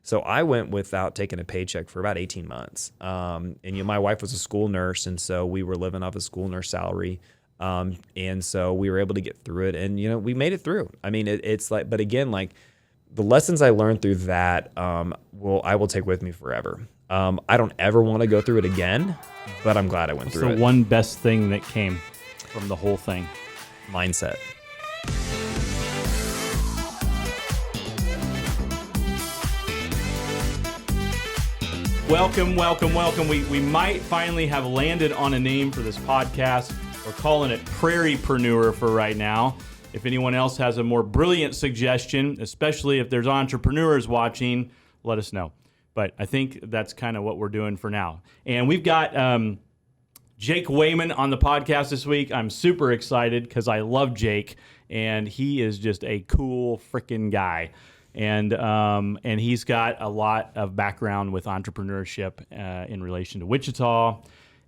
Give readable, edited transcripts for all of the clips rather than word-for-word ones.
So I went without taking a paycheck for about 18 months. And my wife was a school nurse, and so we were living off a school nurse salary. And so we were able to get through it, and we made it through. I mean, it's like, but again, like the lessons I learned through that, I will take with me forever. I don't ever want to go through it again, but I'm glad I went through it. The one best thing that came from the whole thing. Mindset. Welcome. We might finally have landed on a name for this podcast. We're calling it Prairiepreneur for right now. If anyone else has a more brilliant suggestion, especially if there's entrepreneurs watching, let us know. But I think that's kind of what we're doing for now. And we've got Jacob Wayman on the podcast this week. I'm super excited because I love Jake, and he is just a cool freaking guy. And he's got a lot of background with entrepreneurship in relation to Wichita,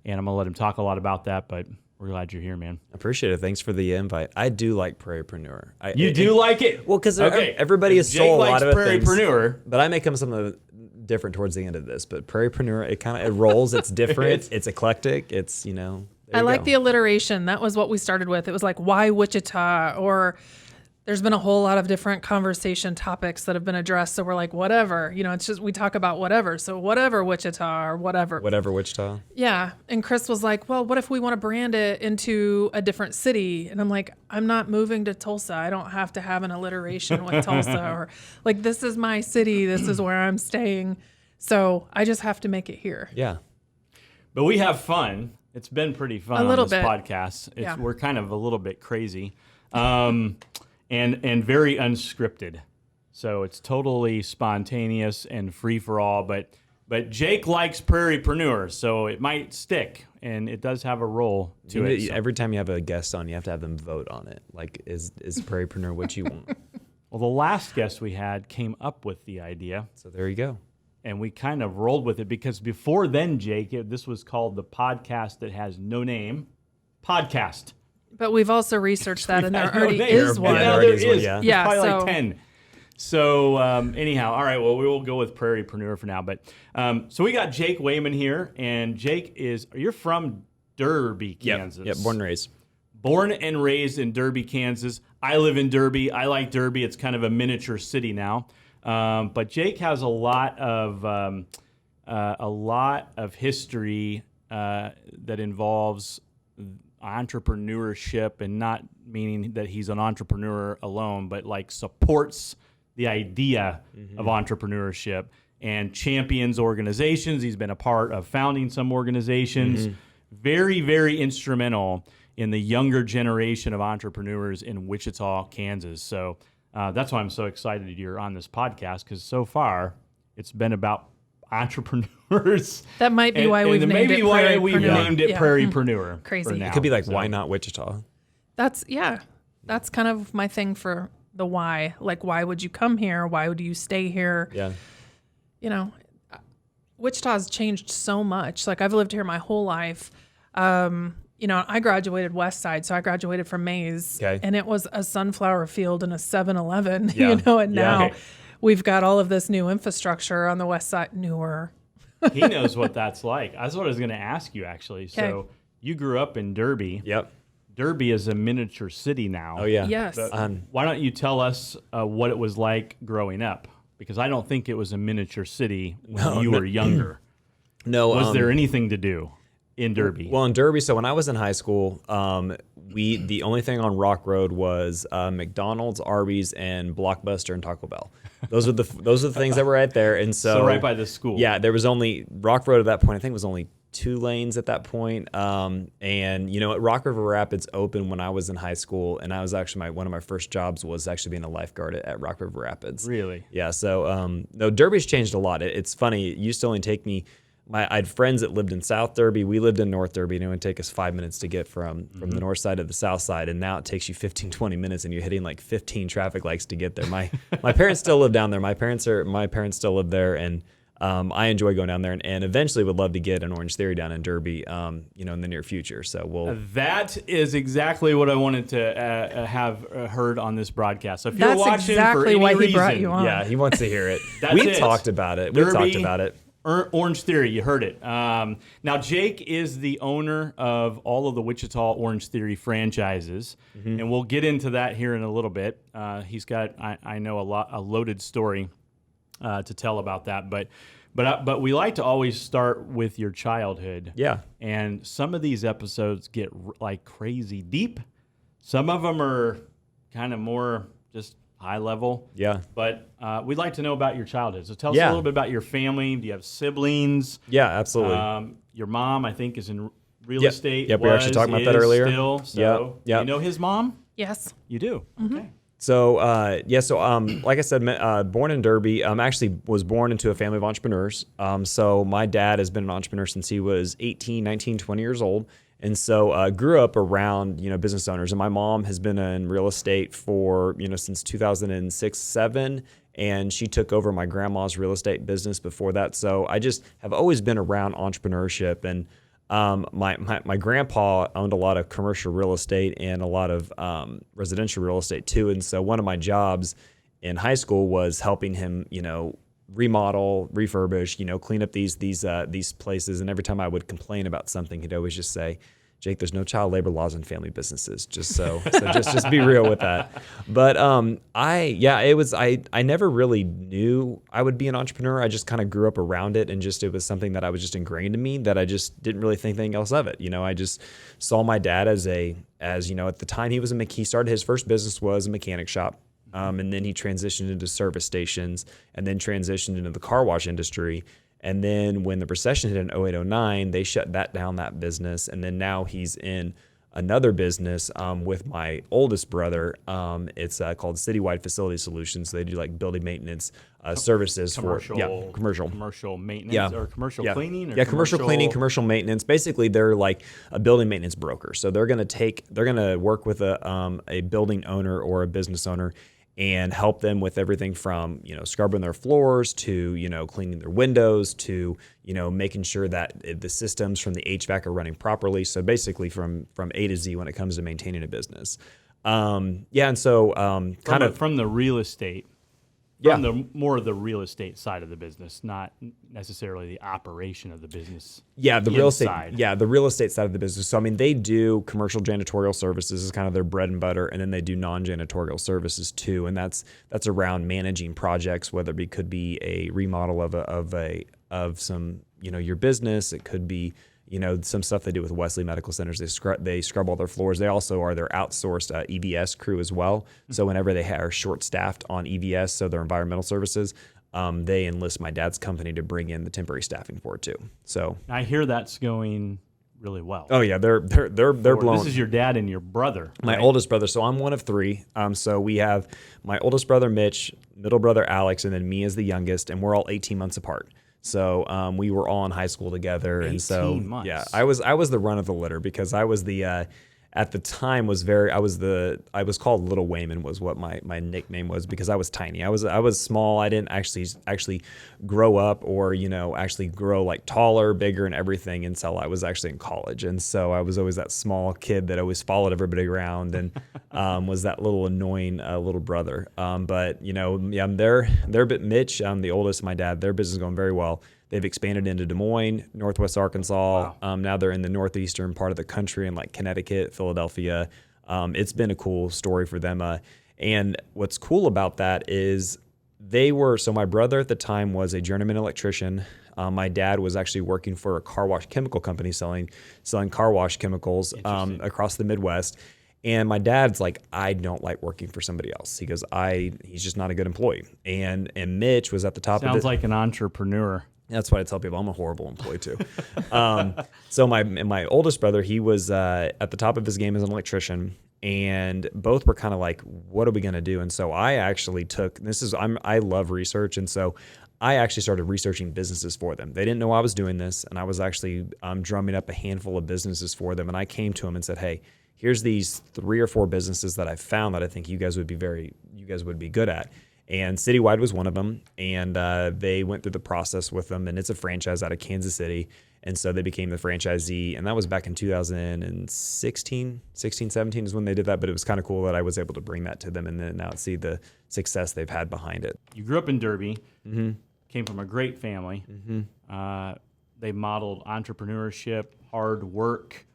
and I'm going to let him talk a lot about that, but we're glad you're here, man. I appreciate it. Thanks for the invite. I do like Prairiepreneur. You do like it? Well, because everybody has sold a lot of Prairiepreneur, things, but I may come something different towards the end of this. But Prairiepreneur, it rolls. It's different. it's eclectic. It's, I like the alliteration. That was what we started with. It was like, why Wichita? Or there's been a whole lot of different conversation topics that have been addressed. So we're like, whatever, it's just, we talk about whatever. So whatever Wichita or whatever. Whatever Wichita. Yeah. And Chris was like, well, what if we want to brand it into a different city? And I'm like, I'm not moving to Tulsa. I don't have to have an alliteration with Tulsa, or like, this is my city. This is where I'm staying. So I just have to make it here. Yeah. But we have fun. It's been pretty fun on this podcast. We're kind of a little bit crazy. And very unscripted. So it's totally spontaneous and free for all. But Jake likes Prairiepreneur, so it might stick. And it does have a role to it. So. Every time you have a guest on, you have to have them vote on it. Like, is Prairiepreneur what you want? Well, the last guest we had came up with the idea. So there you go. And we kind of rolled with it because before then, Jake, this was called the podcast that has no name. Podcast. But we've also researched that, and there already is one. Yeah, there is. Yeah, probably like 10. So anyhow, all right, well, we will go with Prairiepreneur for now. But so we got Jake Wayman here, and Jake you're from Derby, Kansas. Yep, born and raised. Born and raised in Derby, Kansas. I live in Derby. I like Derby. It's kind of a miniature city now. But Jake has a lot of history that involves entrepreneurship, and not meaning that he's an entrepreneur alone, but like supports the idea of entrepreneurship and champions organizations. He's been a part of founding some organizations. Very, very instrumental in the younger generation of entrepreneurs in Wichita, Kansas. So that's why I'm so excited you're on this podcast, because so far it's been about entrepreneurs. That might be why we've named it Prairiepreneur. Crazy. It could be like, why not Wichita? That's kind of my thing for the why. Like, why would you come here? Why would you stay here? Yeah. Wichita's changed so much. Like, I've lived here my whole life. I graduated West Side, so I graduated from Mays, and it was a sunflower field and a 7-Eleven, and now we've got all of this new infrastructure on the West Side, newer. He knows what that's like. That's what I was going to ask you, actually. So you grew up in Derby. Yep. Derby is a miniature city now. Oh, yeah. Yes. Why don't you tell us what it was like growing up? Because I don't think it was a miniature city when you were younger. No. Was there anything to do in Derby? Well, in Derby, so when I was in high school, the only thing on Rock Road was McDonald's, Arby's, and Blockbuster and Taco Bell. Those are the things that were right there. And so right by the school. Yeah, there was only Rock Road at that point. I think it was only 2 lanes at that point. And Rock River Rapids opened when I was in high school, and I was actually one of my first jobs was actually being a lifeguard at Rock River Rapids. Really? Yeah. So no, Derby's changed a lot. It's funny. It used to only take me. I had friends that lived in South Derby. We lived in North Derby, and it would take us 5 minutes to get from the north side to the south side. And now it takes you 15, 20 minutes, and you're hitting like 15 traffic lights to get there. My parents still live down there. My parents still live there, and I enjoy going down there, and eventually would love to get an Orangetheory down in Derby, in the near future. So we'll. That is exactly what I wanted to have heard on this broadcast. So if you're watching exactly for any why he reason, brought you on. Yeah, he wants to hear it. That's talked about it. Derby, We talked about it. Orangetheory, you heard it. Now, Jake is the owner of all of the Wichita Orangetheory franchises, and we'll get into that here in a little bit. He's got, I know, a loaded story to tell about that, but we like to always start with your childhood. Yeah. And some of these episodes get like crazy deep. Some of them are kind of more just high level. Yeah. But we'd like to know about your childhood. So tell us a little bit about your family. Do you have siblings? Yeah, absolutely. Your mom, I think, is in real estate. Yep, we were actually talking about that earlier. Still, so Yep. you know his mom? Yes. You do? Okay. So, like I said, born in Derby, actually was born into a family of entrepreneurs. So my dad has been an entrepreneur since he was 18, 19, 20 years old. And so grew up around, business owners. And my mom has been in real estate for, since 2006, 7. And she took over my grandma's real estate business before that. So I just have always been around entrepreneurship. And my grandpa owned a lot of commercial real estate and a lot of residential real estate too. And so one of my jobs in high school was helping him, remodel, refurbish, clean up these places. And every time I would complain about something, he'd always just say, Jake, there's no child labor laws in family businesses. Just just be real with that. But I never really knew I would be an entrepreneur. I just kind of grew up around it, and it was something that I was just ingrained in me that I just didn't really think anything else of it. I just saw my dad as at the time he started his first business was a mechanic shop. And then he transitioned into service stations and then transitioned into the car wash industry. And then when the recession hit in 08-09, they shut down that business. And then now he's in another business with my oldest brother. It's called Citywide Facility Solutions. So they do like building maintenance services commercial maintenance or commercial cleaning? Or commercial cleaning, commercial maintenance. Basically, they're like a building maintenance broker. So they're going to work with a building owner or a business owner and help them with everything from, scrubbing their floors to, cleaning their windows to, making sure that the systems from the HVAC are running properly. So basically from A to Z when it comes to maintaining a business. And so from the real estate. From more of the real estate side of the business, not necessarily the operation of the business. Yeah, the real estate. Yeah, the real estate side of the business. So they do commercial janitorial services is kind of their bread and butter, and then they do non-janitorial services too, and that's around managing projects, whether it could be a remodel of some your business. It could be some stuff they do with Wesley Medical Centers. They scrub all their floors. They also are their outsourced EVS crew as well. So whenever they are short-staffed on EVS, so their environmental services, they enlist my dad's company to bring in the temporary staffing for it too. So I hear that's going really well. Oh yeah, they're blown. This is your dad and your brother. My oldest brother. So I'm one of 3. So we have my oldest brother Mitch, middle brother Alex, and then me as the youngest, and we're all 18 months apart. So we were all in high school together, and so 18 months. Yeah, I was the run of the litter because I was the at the time I was called Little Wayman was what my nickname was because I was tiny. I was small. I didn't actually grow up or actually grow like taller, bigger, and everything until I was actually in college. And so I was always that small kid that always followed everybody around and was that little annoying little brother. But they're a bit Mitch, the oldest, my dad. Their business is going very well. They've expanded into Des Moines, Northwest Arkansas. Wow. Now they're in the northeastern part of the country in like Connecticut, Philadelphia. It's been a cool story for them. And what's cool about that is so my brother at the time was a journeyman electrician. My dad was actually working for a car wash chemical company selling car wash chemicals across the Midwest. And my dad's like, I don't like working for somebody else. He goes, he's just not a good employee. And Mitch was at the top of it. Sounds like an entrepreneur. That's what I tell people. I'm a horrible employee too. So my oldest brother, he was at the top of his game as an electrician, and both were kind of like, what are we going to do? And so I actually I love research. And so I actually started researching businesses for them. They didn't know I was doing this. And I was actually drumming up a handful of businesses for them. And I came to them and said, hey, here's these 3 or 4 businesses that I found that I think you guys would be good at. And Citywide was one of them. And they went through the process with them. And it's a franchise out of Kansas City. And so they became the franchisee. And that was back in 2016, 17 is when they did that. But it was kind of cool that I was able to bring that to them and then now see the success they've had behind it. You grew up in Derby, came from a great family. They modeled entrepreneurship, hard work,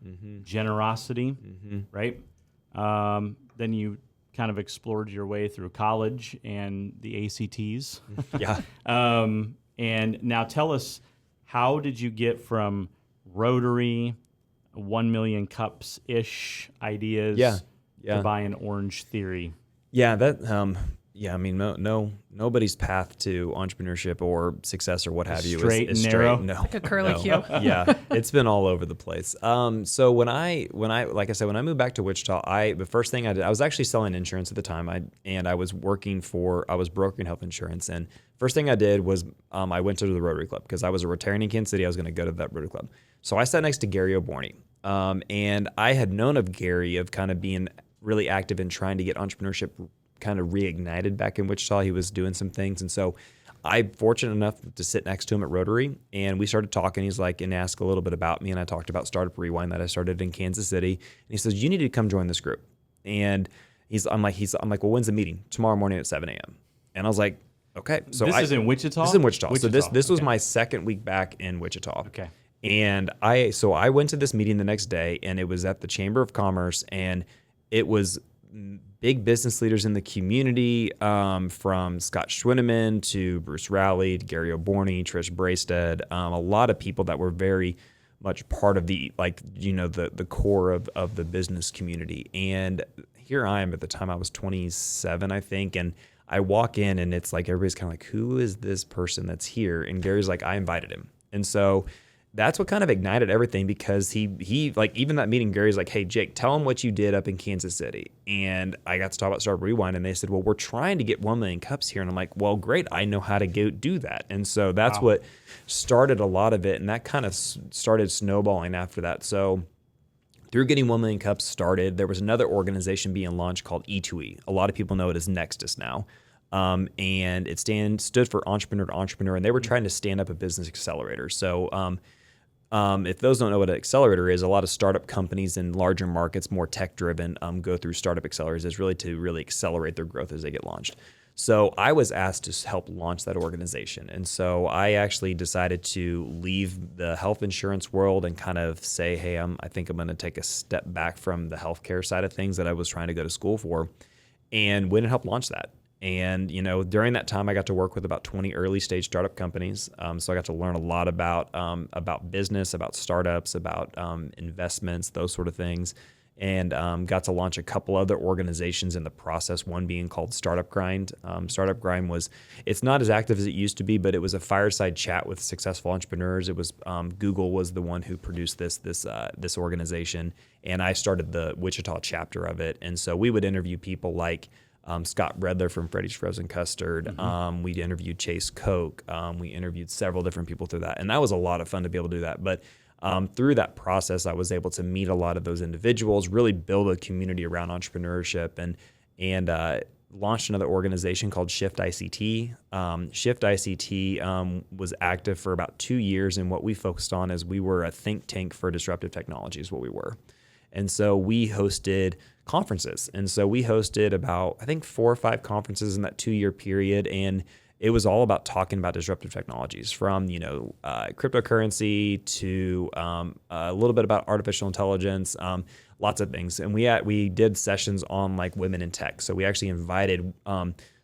generosity, right? Then you kind of explored your way through college and the ACTs. Yeah. And now tell us, how did you get from Rotary, 1 million cups-ish ideas to buying Orangetheory? Yeah, that I mean, nobody's path to entrepreneurship or success or what have you is narrow. Straight. No, Like a curlicue. Yeah, it's been all over the place. So when I like I said, when I moved back to Wichita, the first thing I did, I was actually selling insurance at the time. I was brokering health insurance, and first thing I did was I went to the Rotary Club because I was a Rotarian in Kansas City. I was going to go to that Rotary Club, so I sat next to Gary O'Borney, and I had known of Gary of kind of being really active in trying to get entrepreneurship kind of reignited back in Wichita. He was doing some things. And so I'm fortunate enough to sit next to him at Rotary, and we started talking. He's like, and asked a little bit about me. And I talked about Startup Rewind that I started in Kansas City. And he says, you need to come join this group. And I'm like, well, when's the meeting? Tomorrow morning at 7 a.m. And I was like, okay. So this is in Wichita? This is in Wichita. So this was my second week back in Wichita. Okay. And I went to this meeting the next day, and it was at the Chamber of Commerce, and it was big business leaders in the community, from Scott Schwinneman to Bruce Rowley to Gary O'Borney, Trish Brasted, a lot of people that were very much part of the the core of the business community. And here I am. At the time I was 27, I think, and I walk in and it's like everybody's kind of like, who is this person that's here? And Gary's like, I invited him. And so that's what kind of ignited everything, because he like, even that meeting, Gary's like, hey, Jake, tell him what you did up in Kansas City. And I got to talk about Startup Rewind, and they said, well, we're trying to get 1 million cups here. And I'm like, well, great. I know how to go do that. And so that's what started a lot of it. And that kind of started snowballing after that. So through getting 1 million cups started, there was another organization being launched called E2E. A lot of people know it as Nexus now. And it stood for Entrepreneur to Entrepreneur, and they were trying to stand up a business accelerator. So if those don't know what an accelerator is, a lot of startup companies in larger markets, more tech-driven, go through startup accelerators. It's really to really accelerate their growth as they get launched. So I was asked to help launch that organization. And so I actually decided to leave the health insurance world and kind of say, hey, I think I'm going to take a step back from the healthcare side of things that I was trying to go to school for, and went and helped launch that. And, during that time, I got to work with about 20 early stage startup companies. So I got to learn a lot about business, about startups, about investments, those sort of things. And got to launch a couple other organizations in the process, one being called Startup Grind. Startup Grind it's not as active as it used to be, but it was a fireside chat with successful entrepreneurs. It was Google was the one who produced this organization. And I started the Wichita chapter of it. And so we would interview people like Scott Redler from Freddy's Frozen Custard. We interviewed Chase Koch. We interviewed several different people through that. And that was a lot of fun to be able to do that. But through that process, I was able to meet a lot of those individuals, really build a community around entrepreneurship, and launched another organization called Shift ICT. Shift ICT was active for about 2 years. And what we focused on is we were a think tank for disruptive technology is what we were. And so we hosted conferences. And so we hosted about, I think, 4 or 5 conferences in that 2-year period. And it was all about talking about disruptive technologies, from, cryptocurrency to a little bit about artificial intelligence, lots of things. And we did sessions on like women in tech. So we actually invited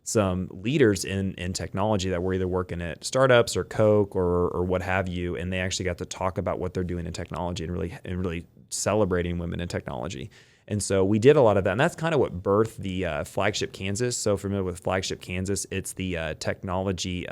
some leaders in technology that were either working at startups or Coke or what have you. And they actually got to talk about what they're doing in technology and really celebrating women in technology. And so we did a lot of that. And that's kind of what birthed the Flagship Kansas. So familiar with Flagship Kansas, it's the technology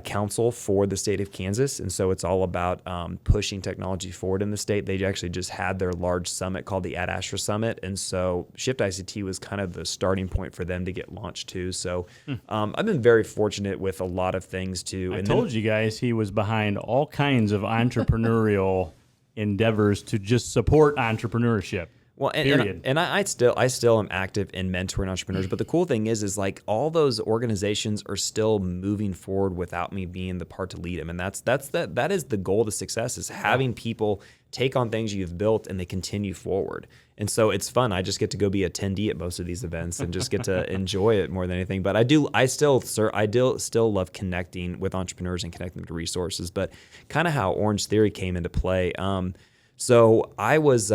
council for the state of Kansas. And so it's all about pushing technology forward in the state. They actually just had their large summit called the Ad Astra Summit. And so Shift ICT was kind of the starting point for them to get launched too. So I've been very fortunate with a lot of things too. I told you guys he was behind all kinds of entrepreneurial endeavors to just support entrepreneurship. Well, Period. and I still am active in mentoring entrepreneurs. But the cool thing is like all those organizations are still moving forward without me being the part to lead them. And that is the goal to success, is having people take on things you've built and they continue forward. And so it's fun. I just get to go be attendee at most of these events and just get to enjoy it more than anything. But I still love connecting with entrepreneurs and connecting them to resources. But kind of how Orangetheory came into play. So I was.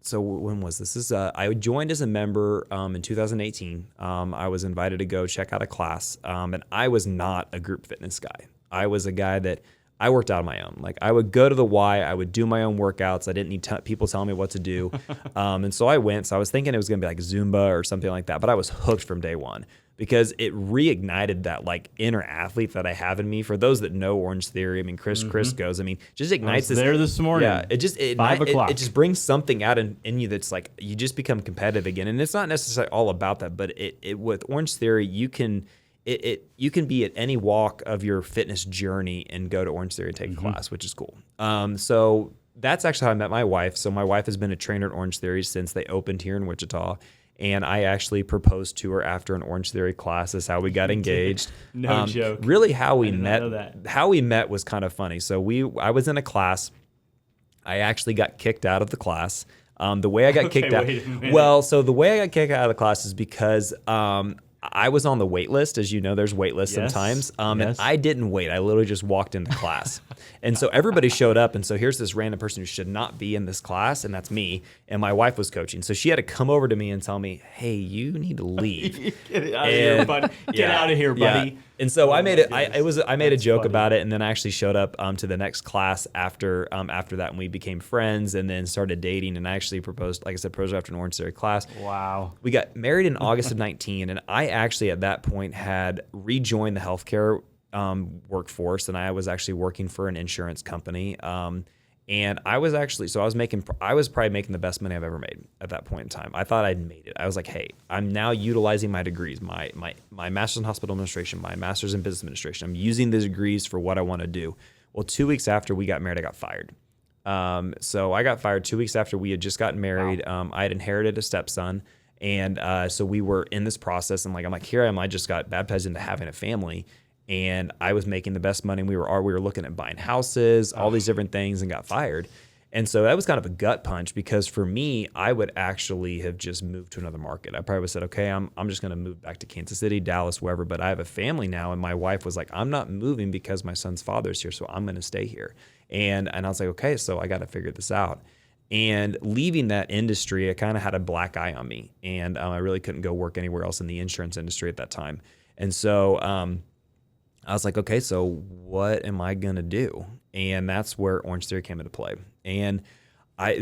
So when was this? I joined as a member in 2018. I was invited to go check out a class, and I was not a group fitness guy. I was a guy that I worked out on my own. Like I would go to the Y, I would do my own workouts. I didn't need people telling me what to do. And so I went. So I was thinking it was going to be like Zumba or something like that, but I was hooked from day one because it reignited that like inner athlete that I have in me. For those that know Orangetheory, I mean, Chris goes, I mean, just ignites this. There this morning. Yeah. It 5 o'clock. It just brings something out in you that's like, you just become competitive again. And it's not necessarily all about that, but it with Orangetheory, you can be at any walk of your fitness journey and go to Orangetheory and take a class, which is cool. So that's actually how I met my wife. So my wife has been a trainer at Orangetheory since they opened here in Wichita. And I actually proposed to her after an Orangetheory class. Is how we got engaged. No joke. Really, how we met was kind of funny. So I was in a class. I actually got kicked out of the class. The way I got kicked out. So the way I got kicked out of the class is because I was on the wait list. As you know, there's wait lists sometimes. And I didn't wait. I literally just walked into class. And so everybody showed up. And so here's this random person who should not be in this class. And that's me. And my wife was coaching. So she had to come over to me and tell me, hey, you need to leave. Get out of here, buddy. Get out of here, buddy. Yeah. And so I made a joke about it, and then I actually showed up to the next class after that, and we became friends, and then started dating. And I actually proposed, like I said, after an Orangetheory class. Wow. We got married in August of 19, and I actually at that point had rejoined the healthcare workforce, and I was actually working for an insurance company. And I was probably making the best money I've ever made at that point in time. I thought I'd made it. I was like, hey, I'm now utilizing my degrees, my master's in hospital administration, my master's in business administration. I'm using the degrees for what I want to do. Well, 2 weeks after we got married, I got fired. So I got fired 2 weeks after we had just gotten married. Wow. I had inherited a stepson. And so we were in this process. And I'm like, here I am. I just got baptized into having a family. And I was making the best money. We were looking at buying houses, all these different things, and got fired. And so that was kind of a gut punch, because for me, I would actually have just moved to another market. I probably would have said, okay, I'm just going to move back to Kansas City, Dallas, wherever. But I have a family now, and my wife was like, I'm not moving because my son's father's here, so I'm going to stay here. And I was like, okay, so I got to figure this out. And leaving that industry, it kind of had a black eye on me, and I really couldn't go work anywhere else in the insurance industry at that time. And so I was like, okay, so what am I going to do? And that's where Orangetheory came into play. And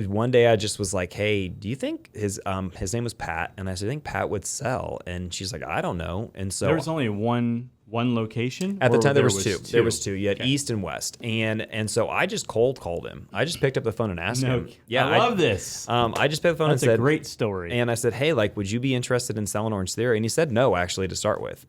one day I just was like, hey, do you think his name was Pat? And I said, I think Pat would sell. And she's like, I don't know. And so there was only one location? At the time, there was two. There was two. You had East and West. And so I just cold called him. I just picked up the phone and asked him. Yeah, I love this. I just picked up the phone and said, that's a great story. And I said, hey, like, would you be interested in selling Orangetheory? And he said no, actually, to start with.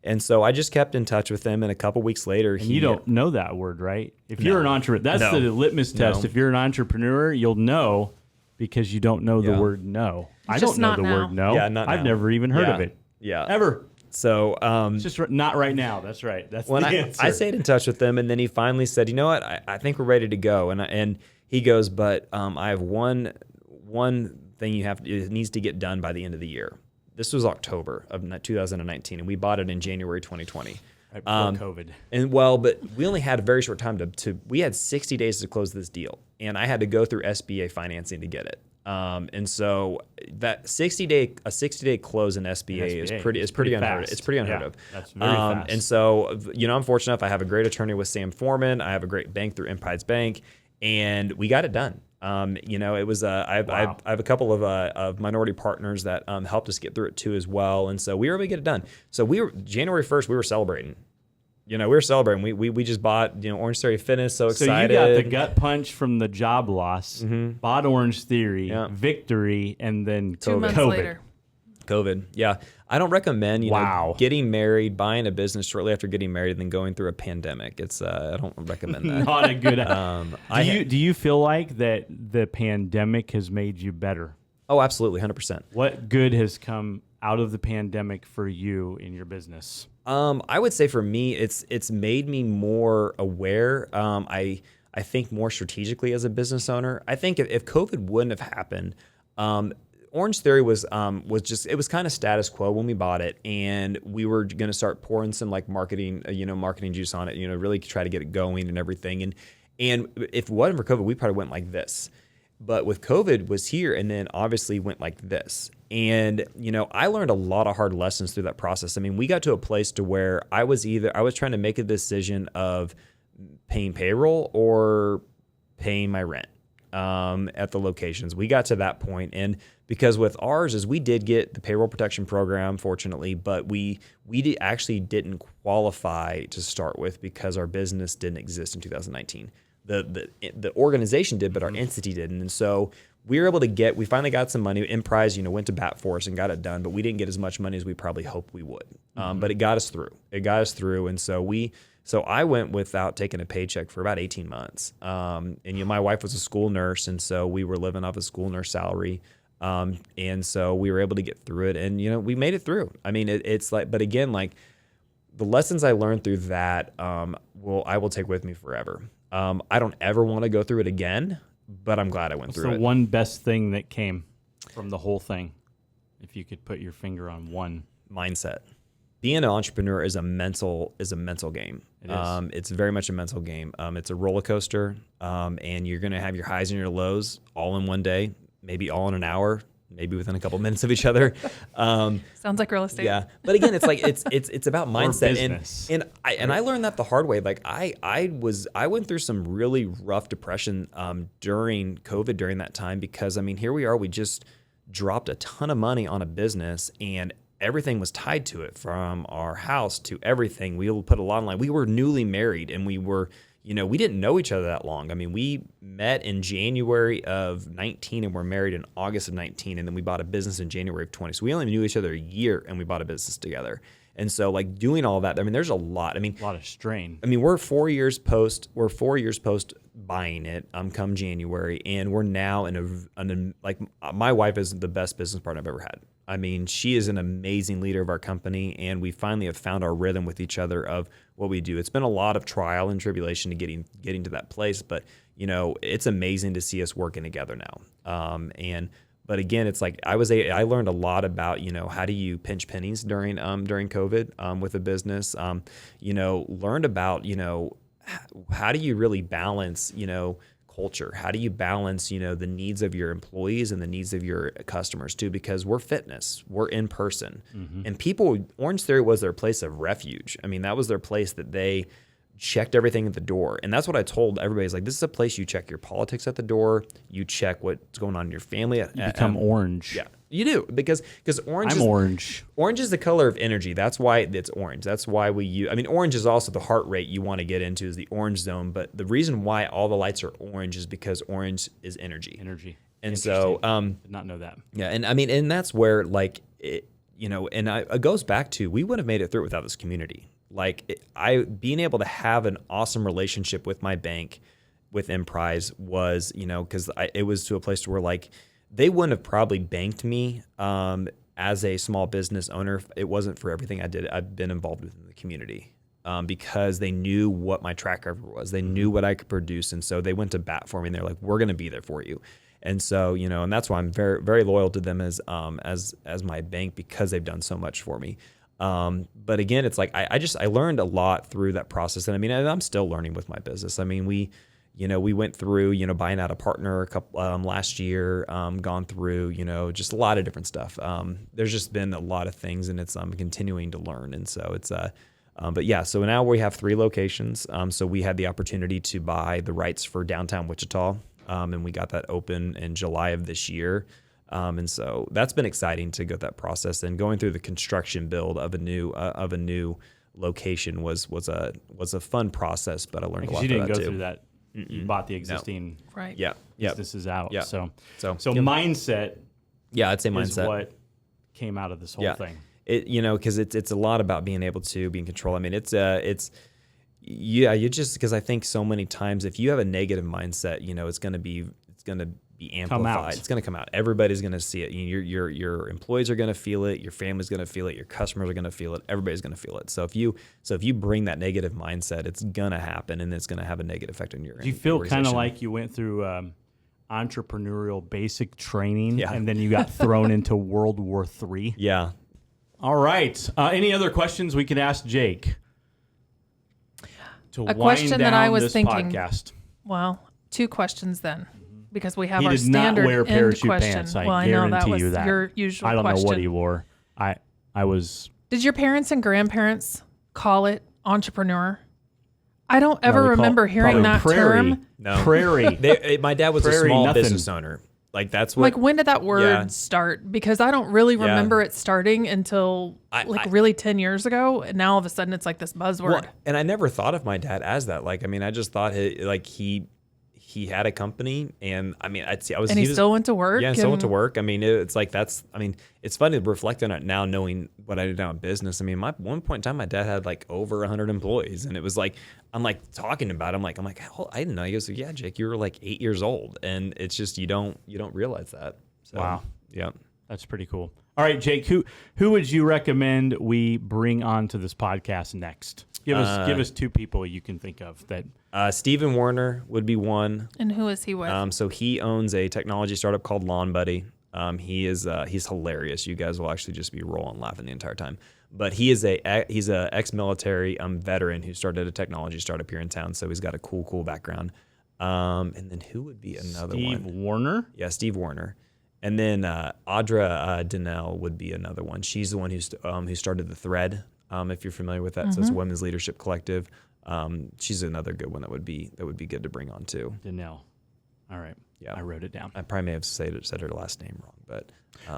And so I just kept in touch with him, and a couple weeks later, you don't know that word, right? If you're an entrepreneur, that's the litmus test. If you're an entrepreneur, you'll know because you don't know the word no. I don't know the word no. Yeah, not I've now. never even heard of it. Yeah. Ever. So it's just not right now. That's right. That's when the answer. I stayed in touch with him, and then he finally said, you know what, I think we're ready to go. And he goes, but I have one thing it needs to get done by the end of the year. This was October of 2019, and we bought it in January 2020. Right before COVID. And but we only had a very short time we had 60 days to close this deal, and I had to go through SBA financing to get it. And so that 60-day close in SBA is pretty unheard of. It's pretty unheard of. That's very fast. And so, I'm fortunate enough. I have a great attorney with Sam Foreman. I have a great bank through Empire's Bank, and we got it done. It was I have a couple of minority partners that helped us get through it too as well, and so we were able to get it done. So January 1st, we were celebrating. We were celebrating. We just bought Orangetheory Fitness. So excited. So you got the gut punch from the job loss, bought Orangetheory, victory, and then COVID. 2 months later. COVID. Yeah. I don't recommend, you Wow. know, getting married, buying a business shortly after getting married, and then going through a pandemic. It's, I don't recommend that. Not a good. Do you feel like that the pandemic has made you better? Oh, absolutely. 100%. What good has come out of the pandemic for you in your business? I would say for me, it's made me more aware. I think more strategically as a business owner. I think if COVID wouldn't have happened, Orangetheory was just, it was kind of status quo when we bought it, and we were going to start pouring some like marketing juice on it, really try to get it going and everything. And if it wasn't for COVID, we probably went like this. But with COVID was here, and then obviously went like this. And, I learned a lot of hard lessons through that process. I mean, we got to a place to where I was trying to make a decision of paying payroll or paying my rent at the locations. We got to that point, and because with ours is we did get the payroll protection program, fortunately, but we actually didn't qualify to start with because our business didn't exist in 2019. The organization did, but our entity didn't. And so we finally got some money. Emprise, went to bat for us and got it done, but we didn't get as much money as we probably hoped we would. But it got us through. And so I went without taking a paycheck for about 18 months. And my wife was a school nurse, and so we were living off a school nurse salary. And so we were able to get through it, and we made it through. I mean, it's like, but again, like the lessons I learned through that, I will take with me forever. I don't ever want to go through it again, but I'm glad I went through it. So one best thing that came from the whole thing, if you could put your finger on one. Mindset. Being an entrepreneur is a mental game. It is. It's very much a mental game. It's a roller coaster, and you're going to have your highs and your lows all in one day, maybe all in an hour, maybe within a couple minutes of each other. Sounds like real estate. Yeah, but again, it's like it's about mindset, and I learned that the hard way. Like I went through some really rough depression during COVID during that time, because I mean, here we are, we just dropped a ton of money on a business, and everything was tied to it, from our house to everything. We put a lot on line. We were newly married, and we were, we didn't know each other that long. I mean, we met in January of 19 and we're married in August of 19. And then we bought a business in January of 20. So we only knew each other a year, and we bought a business together. And so like doing all that, I mean, there's a lot. I mean, a lot of strain. I mean, we're 4 years post buying it, come January. And we're now like my wife is the best business partner I've ever had. I mean, she is an amazing leader of our company, and we finally have found our rhythm with each other of what we do. It's been a lot of trial and tribulation to getting to that place, but it's amazing to see us working together now. But again, it's like I learned a lot about how do you pinch pennies during COVID with a business. Learned about how do you really balance culture? How do you balance, the needs of your employees and the needs of your customers too? Because we're fitness, we're in person, and Orangetheory was their place of refuge. I mean, that was their place that they checked everything at the door. And that's what I told everybody, is like, this is a place you check your politics at the door. You check what's going on in your family. You become orange. Yeah, you do, because orange. I'm orange. Orange is the color of energy. That's why it's orange. That's why we use. I mean, orange is also the heart rate you want to get into, is the orange zone. But the reason why all the lights are orange is because orange is energy. And so, did not know that. Yeah, and I mean, and that's where it goes back to, we wouldn't have made it through without this community. Like being able to have an awesome relationship with my bank, with Emprise, was, because it was to a place where like they wouldn't have probably banked me as a small business owner if it wasn't for everything I've been involved with in the community, because they knew what my track record was. They knew what I could produce, and so they went to bat for me. And they're like, "We're going to be there for you." And so, and that's why I'm very, very loyal to them as my bank, because they've done so much for me. But again, it's like I learned a lot through that process, and I mean, I'm still learning with my business. I mean, we went through buying out a partner a couple last year, gone through just a lot of different stuff. There's just been a lot of things, and it's continuing to learn, and so it's but yeah. So now we have 3 locations. So we had the opportunity to buy the rights for downtown Wichita, and we got that open in July of this year. And so that's been exciting to go through that process, and going through the construction build of a new location was a fun process, but I learned a lot. You didn't go too. through that. You bought the existing right. Yeah. businesses out. Yeah. So yep. mindset. Yeah, I'd say mindset is what came out of this whole thing. Because it's a lot about being able to be in control. I mean, because I think so many times if you have a negative mindset, it's going to be amplified. It's going to come out. Everybody's going to see it. Your employees are going to feel it. Your family's going to feel it. Your customers are going to feel it. Everybody's going to feel it. So if you bring that negative mindset, it's going to happen, and it's going to have a negative effect on your. Do you feel kind of like you went through entrepreneurial basic training, and then you got thrown into World War III? Yeah. All right. Any other questions we could ask Jake? A question that I was thinking. Podcast? Well, 2 questions then. Because we have he our did standard not wear parachute question. pants. I I know that was you that. your usual I don't question. know what he wore. I was. Did your parents and grandparents call entrepreneur? I don't ever remember hearing that term. No. Prairie. My dad was a small business owner. Like that's what. Like when did that word start? Because I don't really remember it starting until really 10 years ago. And now all of a sudden it's like this buzzword. Well, and I never thought of my dad as that. Like, I mean, I just thought he had a company, and I mean, he still went to work. Yeah, and still went to work. I mean, it's like it's funny to reflect on it now, knowing what I do now in business. I mean, one point in time, my dad had like over 100 employees, and it was like I'm like talking about it. I'm like, I didn't know. He goes, yeah, Jake, you were like 8 years old, and it's just you don't realize that. So, wow, yeah, that's pretty cool. All right, Jake, who would you recommend we bring on to this podcast next? Give us 2 people you can think of that. Stephen Warner would be one. And who is he with? So he owns a technology startup called Lawn Buddy. He's hilarious. You guys will actually just be rolling laughing the entire time. But he's a ex-military veteran who started a technology startup here in town. So he's got a cool background. And then who would be another one? Steve Warner? Yeah, Steve Warner. And then Audra Donnell would be another one. She's the one who started The Thread. If you're familiar with that, so it's a women's leadership collective. She's another good one that would be good to bring on too. Donnell. All right. Yeah, I wrote it down. I probably may have said her last name wrong, but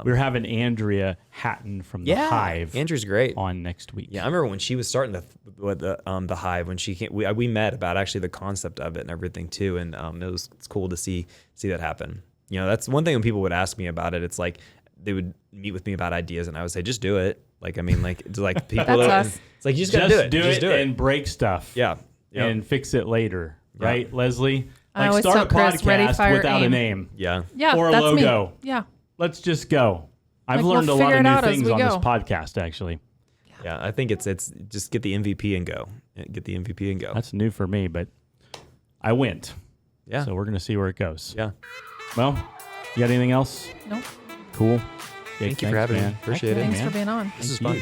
we're having Andrea Hatton from the Hive. Andrew's great on next week. Yeah, I remember when she was starting the Hive when she came. We met about actually the concept of it and everything too, and it's cool to see that happen. That's one thing when people would ask me about it. It's like they would meet with me about ideas, and I would say, just do it. Like, I mean, like, it's like people. That's us. It's like you just gotta do it. Just do it and break stuff. Yeah. Yep. And fix it later, right, Leslie? I Like start a podcast without a name. Yeah. Yeah. Or a that's logo. Me. Yeah. Let's just go. I've Like, learned a lot of new things on this go. podcast, actually. Yeah, I think it's just get the MVP and go. Get the MVP and go. That's new for me, but I went. Yeah. So we're gonna see where it goes. Yeah. Well, you got anything else? Nope. Cool. Thank you for having me. Appreciate it, Thanks man. for being on. This is fun.